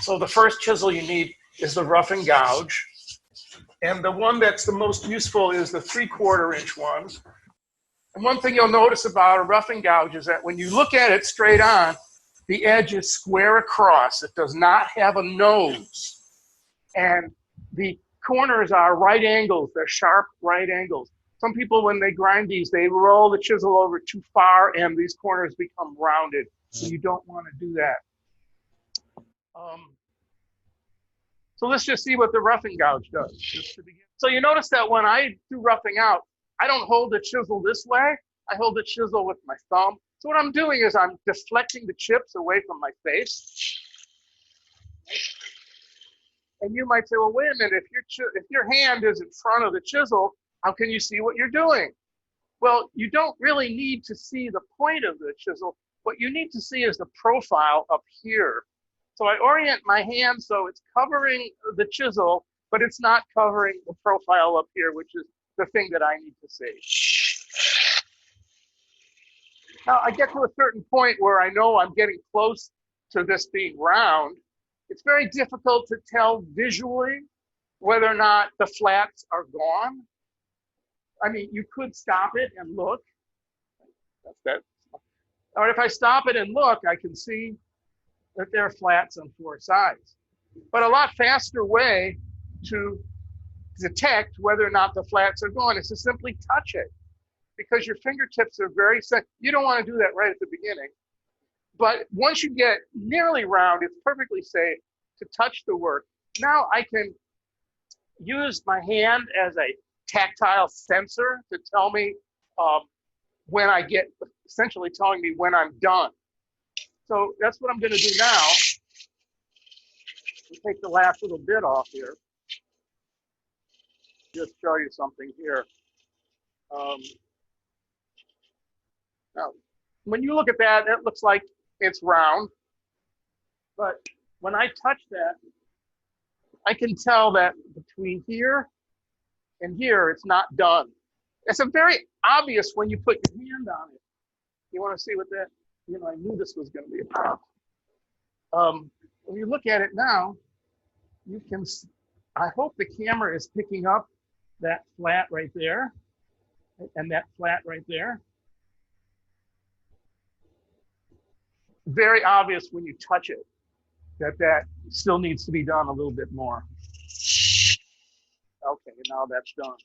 So the first chisel you need is the rough and gouge. And the one that's the most useful is the 3/4 inch one. And one thing you'll notice about a rough and gouge is that when you look at it straight on, the edge is square across. It does not have a nose. And the corners are right angles. They're sharp right angles. Some people, when they grind these, they roll the chisel over too far and these corners become rounded. So you don't want to do that. So let's just see what the roughing gouge does. Just to begin. So you notice that when I do roughing out, I don't hold the chisel this way. I hold the chisel with my thumb. So what I'm doing is I'm deflecting the chips away from my face. And you might say, well, wait a minute, if your hand is in front of the chisel, how can you see what you're doing? Well, you don't really need to see the point of the chisel. What you need to see is the profile up here. So I orient my hand so it's covering the chisel, but it's not covering the profile up here, which is the thing that I need to see. Now I get to a certain point where I know I'm getting close to this being round. It's very difficult to tell visually whether or not the flats are gone. I mean, you could stop it and look. That's that. Or if I stop it and look, I can see that there are flats on 4 sides. But a lot faster way to detect whether or not the flats are gone is to simply touch it, because your fingertips are very sensitive. You don't want to do that right at the beginning. But once you get nearly round, it's perfectly safe to touch the work. Now I can use my hand as a tactile sensor to tell me when I get, essentially telling me when I'm done. So that's what I'm going to do now. We'll take the last little bit off here. Just show you something here. Now, when you look at that, it looks like it's round. But when I touch that, I can tell that between here and here, it's not done. It's a very obvious when you put your hand on it. You want to see what that, I knew this was going to be about. When you look at it now, you can, I hope the camera is picking up that flat right there and that flat right there. Very obvious when you touch it that still needs to be done a little bit more. Okay, now that's done.